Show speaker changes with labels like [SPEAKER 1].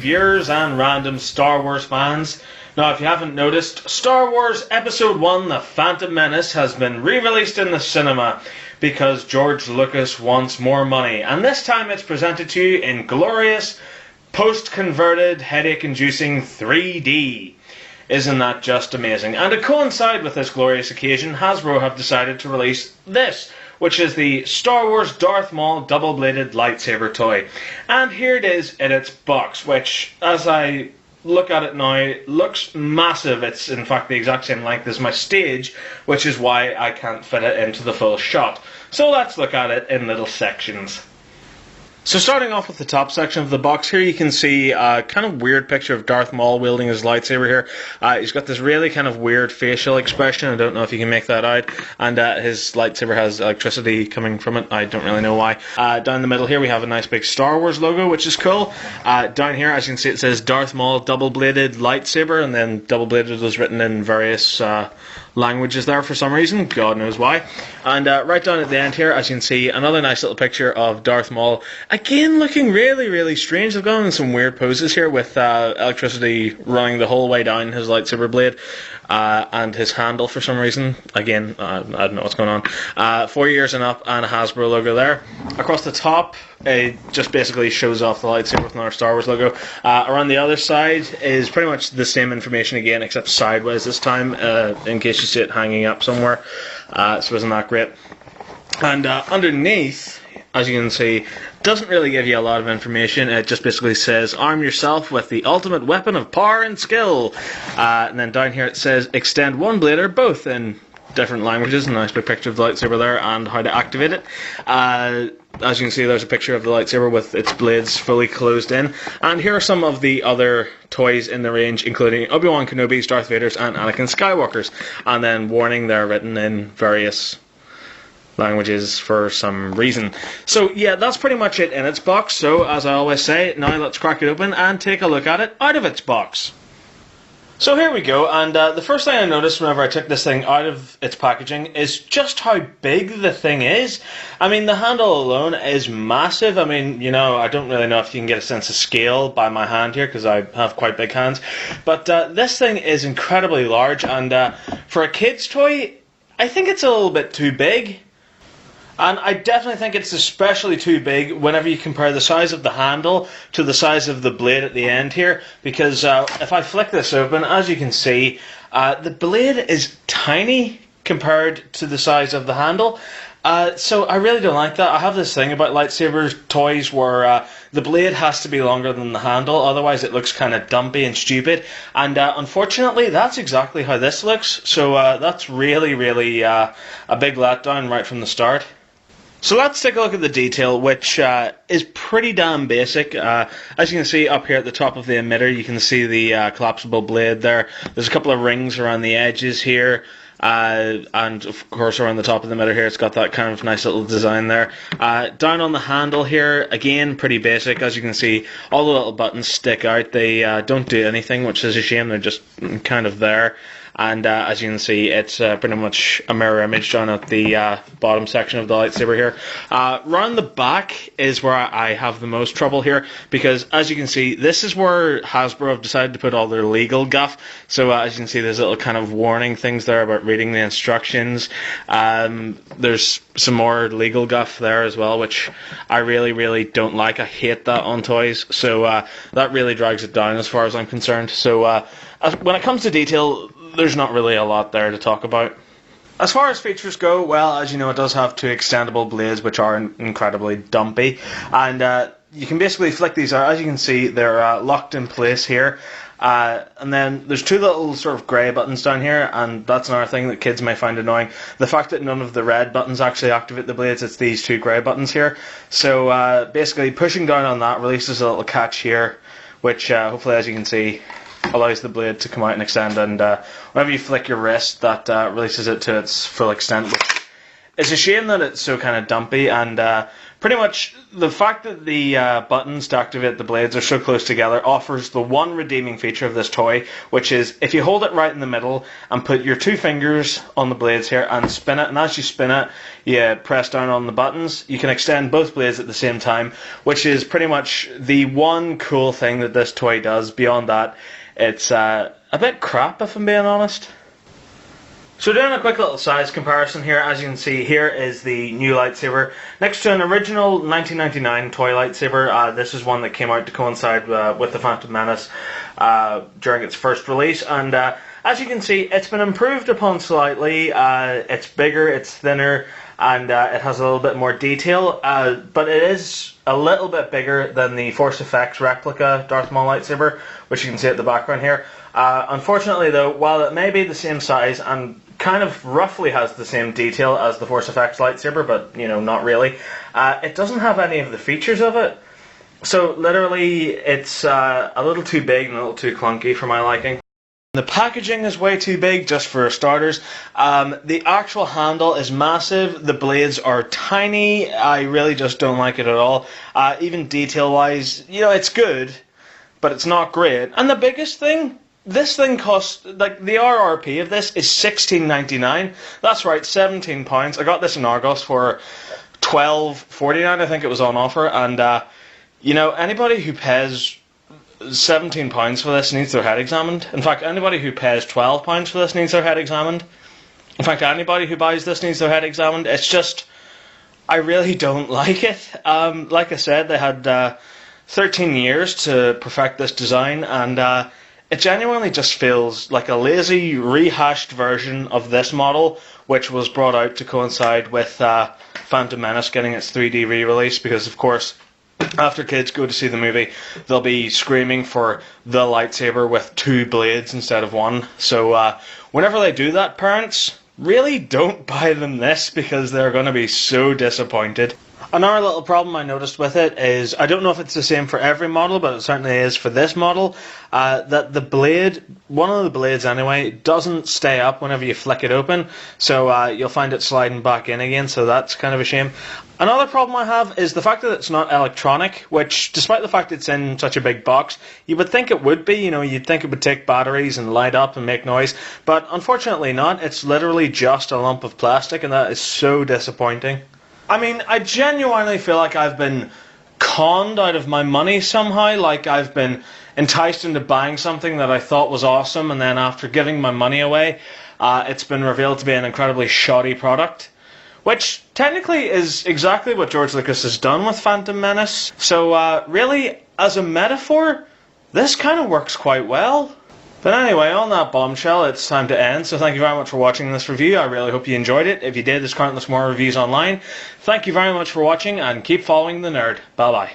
[SPEAKER 1] viewers and random Star Wars fans. Now, if you haven't noticed, Star Wars Episode 1 The Phantom Menace has been re-released in the cinema because George Lucas wants more money, and this time it's presented to you in glorious, post-converted, headache-inducing 3D. Isn't that just amazing? And to coincide with this glorious occasion, Hasbro have decided to release this, which is the Star Wars Darth Maul double-bladed lightsaber toy. And here it is in its box, which, as I look at it now, looks massive. It's in fact the exact same length as my stage, which is why I can't fit it into the full shot. So let's look at it in little sections. So starting off with the top section of the box, here you can see a kind of weird picture of Darth Maul wielding his lightsaber here. He's got this really kind of weird facial expression. I don't know if you can make that out. And his lightsaber has electricity coming from it. I don't really know why. Down the middle here we have a nice big Star Wars logo, which is cool. Down here, as you can see, it says Darth Maul double-bladed lightsaber, and then double-bladed was written in various languages there for some reason, God knows why. And right down at the end here, as you can see, another nice little picture of Darth Maul, again looking really, really strange. They've gone in some weird poses here with electricity running the whole way down his lightsaber blade and his handle for some reason. Again, I don't know what's going on. 4 years and up, and a Hasbro logo there. Across the top, it just basically shows off the lightsaber with another Star Wars logo. Around the other side is pretty much the same information again, except sideways this time, in case you see it hanging up somewhere. So isn't that great? And underneath, as you can see, doesn't really give you a lot of information. It just basically says, arm yourself with the ultimate weapon of power and skill. And then down here it says, extend one blade or both, in different languages. A nice big picture of the lightsaber there and how to activate it. As you can see, there's a picture of the lightsaber with its blades fully closed in. And here are some of the other toys in the range, including Obi-Wan Kenobi's, Darth Vader's, and Anakin Skywalker's. And then warning, they're written in various languages for some reason. So yeah, that's pretty much it in its box. So as I always say, now let's crack it open and take a look at it out of its box. So here we go, and the first thing I noticed whenever I took this thing out of its packaging is just how big the thing is. I mean, the handle alone is massive. I mean, you know, I don't really know if you can get a sense of scale by my hand here, because I have quite big hands. But this thing is incredibly large, and for a kid's toy, I think it's a little bit too big. And I definitely think it's especially too big whenever you compare the size of the handle to the size of the blade at the end here, because if I flick this open, as you can see, the blade is tiny compared to the size of the handle. So I really don't like that. I have this thing about lightsaber toys where the blade has to be longer than the handle, otherwise it looks kind of dumpy and stupid. And unfortunately, that's exactly how this looks. So that's really, really a big letdown right from the start. So let's take a look at the detail, which is pretty damn basic. As you can see up here at the top of the emitter, you can see the collapsible blade there. There's a couple of rings around the edges here. And of course around the top of the emitter here, it's got that kind of nice little design there. Down on the handle here, again, pretty basic. As you can see, all the little buttons stick out. They don't do anything, which is a shame. They're just kind of there. And as you can see, it's pretty much a mirror image down at the bottom section of the lightsaber here. Round the back is where I have the most trouble here, because as you can see, this is where Hasbro have decided to put all their legal guff. So as you can see, there's little kind of warning things there about reading the instructions. There's some more legal guff there as well, which I really, really don't like. I hate that on toys. So that really drags it down as far as I'm concerned. So when it comes to detail, there's not really a lot there to talk about. As far as features go, well, as you know, it does have two extendable blades, which are incredibly dumpy. And you can basically flick these out. As you can see, they're locked in place here. And then there's two little sort of grey buttons down here, and that's another thing that kids may find annoying. The fact that none of the red buttons actually activate the blades, it's these two grey buttons here. So basically pushing down on that releases a little catch here, which hopefully, as you can see, allows the blade to come out and extend, and whenever you flick your wrist, that releases it to its full extent, which It's a shame that it's so kind of dumpy, and pretty much the fact that the buttons to activate the blades are so close together offers the one redeeming feature of this toy, which is if you hold it right in the middle and put your 2 fingers on the blades here and spin it, and as you spin it, you press down on the buttons, you can extend both blades at the same time, which is pretty much the one cool thing that this toy does. Beyond that, it's a bit crap, if I'm being honest. So doing a quick little size comparison here, as you can see, here is the new lightsaber next to an original 1999 toy lightsaber. This is one that came out to coincide with the Phantom Menace during its first release, and as you can see, it's been improved upon slightly. It's bigger, it's thinner, and it has a little bit more detail, but it is a little bit bigger than the Force Effects replica Darth Maul lightsaber, which you can see at the background here. Unfortunately though, while it may be the same size and kind of roughly has the same detail as the Force Effects lightsaber, but you know, not really, it doesn't have any of the features of it. So literally it's a little too big and a little too clunky for my liking. The packaging is way too big, just for starters. The actual handle is massive. The blades are tiny. I really just don't like it at all. Even detail-wise, you know, it's good, but it's not great. And the biggest thing, this thing costs, like, the RRP of this is $16.99. That's right, £17. I got this in Argos for $12.49, I think it was on offer. And, you know, anybody who pays £17 for this needs their head examined. In fact, anybody who pays £12 for this needs their head examined. In fact, anybody who buys this needs their head examined. It's just, I really don't like it. Like I said, they had 13 years to perfect this design, and it genuinely just feels like a lazy, rehashed version of this model, which was brought out to coincide with Phantom Menace getting its 3D re-release, because of course, after kids go to see the movie, they'll be screaming for the lightsaber with 2 blades instead of 1. So whenever they do that, parents, really don't buy them this, because they're going to be so disappointed. Another little problem I noticed with it is, I don't know if it's the same for every model, but it certainly is for this model, that the blade, one of the blades anyway, doesn't stay up whenever you flick it open, so you'll find it sliding back in again, so that's kind of a shame. Another problem I have is the fact that it's not electronic, which, despite the fact it's in such a big box, you would think it would be. You know, you'd think it would take batteries and light up and make noise, but unfortunately not. It's literally just a lump of plastic, and that is so disappointing. I mean, I genuinely feel like I've been conned out of my money somehow, like I've been enticed into buying something that I thought was awesome, and then after giving my money away, it's been revealed to be an incredibly shoddy product. Which technically is exactly what George Lucas has done with Phantom Menace. So really, as a metaphor, this kind of works quite well. But anyway, on that bombshell, it's time to end. So thank you very much for watching this review. I really hope you enjoyed it. If you did, there's countless more reviews online. Thank you very much for watching, and keep following the nerd. Bye bye.